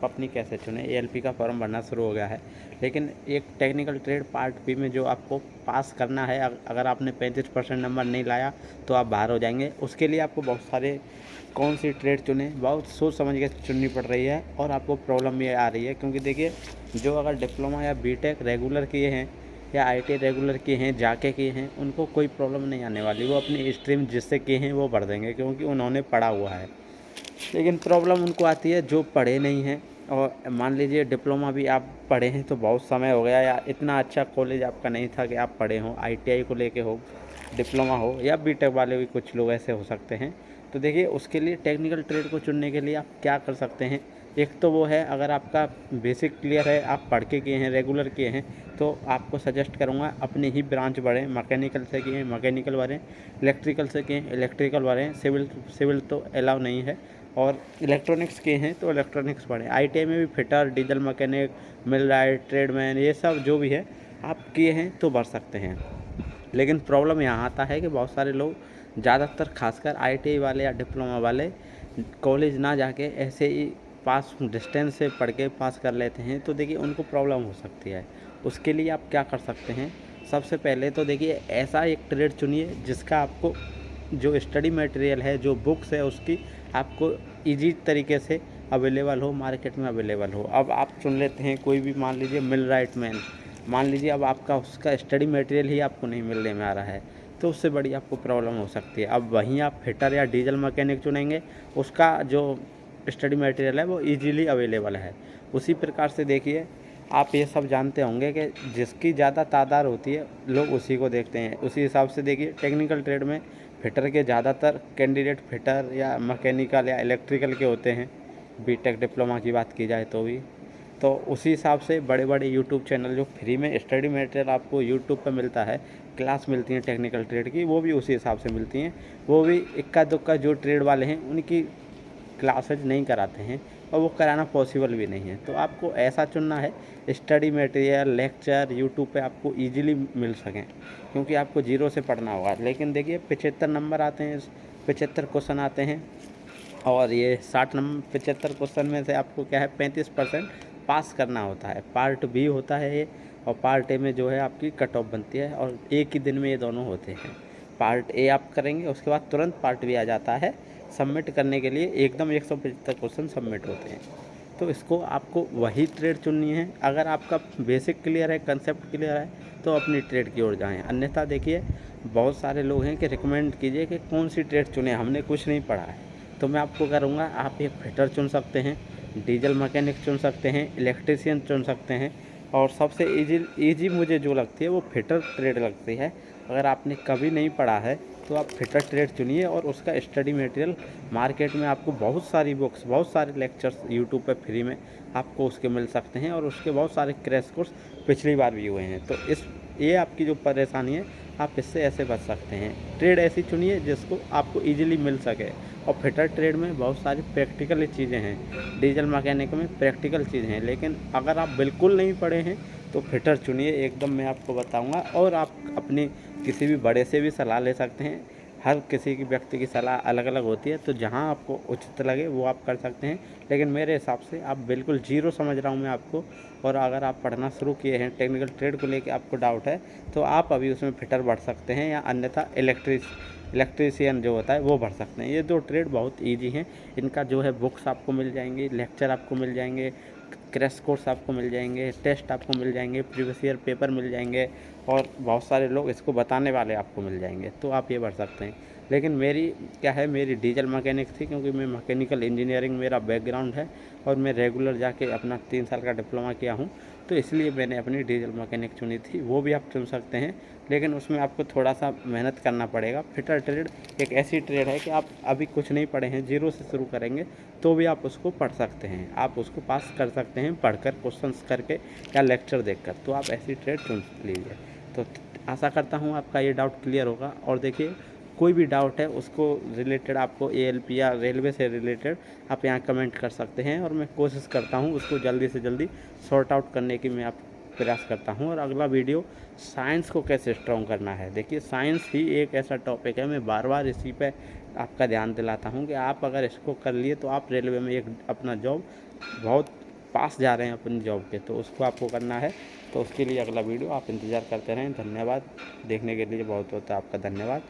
अपनी कैसे चुने। एएलपी का फॉर्म भरना शुरू हो गया है, लेकिन एक टेक्निकल ट्रेड पार्ट बी में जो आपको पास करना है, अगर आपने 35% नंबर नहीं लाया तो आप बाहर हो जाएंगे। उसके लिए आपको बहुत सारे कौन सी ट्रेड चुने, बहुत सोच समझ के चुननी पड़ रही है और आपको प्रॉब्लम भी आ रही है। क्योंकि देखिए, जो अगर डिप्लोमा या बीटेक रेगुलर किए हैं या आईटी रेगुलर किए हैं, जाके किए हैं, उनको कोई प्रॉब्लम नहीं आने वाली। वो अपनी स्ट्रीम जिससे किए हैं वो भर देंगे, क्योंकि उन्होंने पढ़ा हुआ है। लेकिन प्रॉब्लम उनको आती है जो पढ़े नहीं हैं। और मान लीजिए डिप्लोमा भी आप पढ़े हैं तो बहुत समय हो गया, या इतना अच्छा कॉलेज आपका नहीं था कि आप पढ़े हों, आईटीआई को लेके हो, डिप्लोमा हो, या बीटेक वाले भी कुछ लोग ऐसे हो सकते हैं। तो देखिए, उसके लिए टेक्निकल ट्रेड को चुनने के लिए आप क्या कर सकते हैं। एक तो वो है, अगर आपका बेसिक क्लियर है, आप पढ़ के किए हैं, रेगुलर किए हैं, तो आपको सजेस्ट करूँगा अपने ही ब्रांच बढ़ें। मैकेनिकल से किए हैं मैकेनिकल बढ़ें, इलेक्ट्रिकल से किए हैं इलेक्ट्रिकल बढ़ें, सिविल तो अलाउ नहीं है, और इलेक्ट्रॉनिक्स के हैं तो इलेक्ट्रॉनिक्स पढ़ें। आईटीआई में भी fitter, diesel mechanic, millwright, tradesman, ये सब जो भी है आप किए हैं तो बढ़ सकते हैं। लेकिन प्रॉब्लम यहाँ आता है कि बहुत सारे लोग, ज़्यादातर खासकर आईटीआई वाले या डिप्लोमा वाले, कॉलेज ना जाके ऐसे ही पास डिस्टेंस से पढ़ के पास कर लेते हैं। तो देखिए, उनको प्रॉब्लम हो सकती है। उसके लिए आप क्या कर सकते हैं, सबसे पहले तो देखिए, ऐसा एक ट्रेड चुनिए जिसका आपको जो स्टडी मटेरियल है, जो बुक्स है, उसकी आपको ईजी तरीके से अवेलेबल हो, मार्केट में अवेलेबल हो। अब आप चुन लेते हैं कोई भी, मान लीजिए मिलराइट मैन, मान लीजिए अब आपका उसका स्टडी मटेरियल ही आपको नहीं मिलने में आ रहा है, तो उससे बड़ी आपको प्रॉब्लम हो सकती है। अब वहीं आप फिटर या डीजल मैकेनिक चुनेंगे, उसका जो स्टडी मटेरियल है वो ईजीली अवेलेबल है। उसी प्रकार से देखिए, आप ये सब जानते होंगे कि जिसकी ज़्यादा तादाद होती है लोग उसी को देखते हैं। उसी हिसाब से देखिए, टेक्निकल ट्रेड में फिटर के ज़्यादातर कैंडिडेट फिटर या मैकेनिकल या इलेक्ट्रिकल के होते हैं, बीटेक डिप्लोमा की बात की जाए तो भी। तो उसी हिसाब से बड़े बड़े यूट्यूब चैनल, जो फ्री में स्टडी मटेरियल आपको यूट्यूब पर मिलता है, क्लास मिलती हैं टेक्निकल ट्रेड की, वो भी उसी हिसाब से मिलती हैं। वो भी इक्का दुक्का जो ट्रेड वाले हैं उनकी क्लासेज नहीं कराते हैं, और वो कराना पॉसिबल भी नहीं है। तो आपको ऐसा चुनना है, स्टडी मटेरियल लेक्चर यूट्यूब पे आपको इजीली मिल सकें, क्योंकि आपको जीरो से पढ़ना होगा। लेकिन देखिए, 75 नंबर आते हैं, 75 क्वेश्चन आते हैं, और ये 75 क्वेश्चन में से आपको क्या है, 35% पास करना होता है। पार्ट बी होता है ये, और पार्ट ए में जो है आपकी कट ऑफ बनती है, और एक ही दिन में ये दोनों होते हैं। पार्ट ए आप करेंगे, उसके बाद तुरंत पार्ट बी आ जाता है। सबमिट करने के लिए एकदम 175 क्वेश्चन सबमिट होते हैं। तो इसको आपको वही ट्रेड चुननी है। अगर आपका बेसिक क्लियर है, कंसेप्ट क्लियर है, तो अपनी ट्रेड की ओर जाएं। अन्यथा देखिए, बहुत सारे लोग हैं कि रिकमेंड कीजिए कि कौन सी ट्रेड चुने, हमने कुछ नहीं पढ़ा है। तो मैं आपको करूँगा, आप एक फिटर चुन सकते हैं, डीजल मैकेनिक चुन सकते हैं, इलेक्ट्रीशियन चुन सकते हैं, और सबसे ईजी मुझे जो लगती है वो फिटर ट्रेड लगती है। अगर आपने कभी नहीं पढ़ा है तो आप फिटर ट्रेड चुनिए, और उसका स्टडी मटेरियल मार्केट में आपको बहुत सारी बुक्स, बहुत सारे लेक्चर्स यूट्यूब पे फ्री में आपको उसके मिल सकते हैं, और उसके बहुत सारे क्रैश कोर्स पिछली बार भी हुए हैं। तो ये आपकी जो परेशानी है, आप इससे ऐसे बच सकते हैं। ट्रेड ऐसी चुनिए जिसको आपको ईजिली मिल सके। और फिटर ट्रेड में बहुत सारी प्रैक्टिकल चीज़ें हैं, डीजल मैकेनिक में प्रैक्टिकल चीज़ें हैं। लेकिन अगर आप बिल्कुल नहीं पढ़े हैं तो फिटर चुनिए, एकदम मैं आपको बताऊंगा। और आप अपनी किसी भी बड़े से भी सलाह ले सकते हैं। हर किसी की व्यक्ति की सलाह अलग अलग होती है, तो जहां आपको उचित लगे वो आप कर सकते हैं। लेकिन मेरे हिसाब से आप बिल्कुल जीरो समझ रहा हूँ मैं आपको, और अगर आप पढ़ना शुरू किए हैं, टेक्निकल ट्रेड को लेकर आपको डाउट है, तो आप अभी उसमें फिटर बढ़ सकते हैं, या अन्यथा इलेक्ट्रीशियन जो होता है वो भर सकते हैं। ये दो ट्रेड बहुत इजी हैं। इनका जो है बुक्स आपको मिल जाएंगी, लेक्चर आपको मिल जाएंगे, क्रैश कोर्स आपको मिल जाएंगे, टेस्ट आपको मिल जाएंगे, प्रीवियस ईयर पेपर मिल जाएंगे, और बहुत सारे लोग इसको बताने वाले आपको मिल जाएंगे। तो आप ये भर सकते हैं। लेकिन मेरी क्या है, मेरी डीजल मैकेनिक थी, क्योंकि मैं मैकेनिकल इंजीनियरिंग मेरा बैकग्राउंड है, और मैं रेगुलर जाके अपना 3 साल का डिप्लोमा किया हूँ, तो इसलिए मैंने अपनी डीजल मैकेनिक चुनी थी। वो भी आप चुन सकते हैं, लेकिन उसमें आपको थोड़ा सा मेहनत करना पड़ेगा। फिटर ट्रेड एक ऐसी ट्रेड है कि आप अभी कुछ नहीं पढ़े हैं, जीरो से शुरू करेंगे तो भी आप उसको पढ़ सकते हैं, आप उसको पास कर सकते हैं पढ़कर, क्वेश्चंस करके या लेक्चर देखकर। तो आप ऐसी ट्रेड चुन लीजिए। तो आशा करता हूँ आपका ये डाउट क्लियर होगा। और देखिए, कोई भी डाउट है उसको रिलेटेड, आपको एएलपी या रेलवे से रिलेटेड, आप यहाँ कमेंट कर सकते हैं, और मैं कोशिश करता हूँ उसको जल्दी से जल्दी सॉर्ट आउट करने की मैं आप प्रयास करता हूँ। और अगला वीडियो साइंस को कैसे स्ट्रॉन्ग करना है। देखिए, साइंस ही एक ऐसा टॉपिक है, मैं बार बार इसी पे आपका ध्यान दिलाता हूँ कि आप अगर इसको कर लिए तो आप रेलवे में एक अपना जॉब बहुत पास जा रहे हैं अपनी जॉब के, तो उसको आपको करना है। तो उसके लिए अगला वीडियो आप इंतज़ार करते रहें। धन्यवाद देखने के लिए, बहुत बहुत आपका धन्यवाद।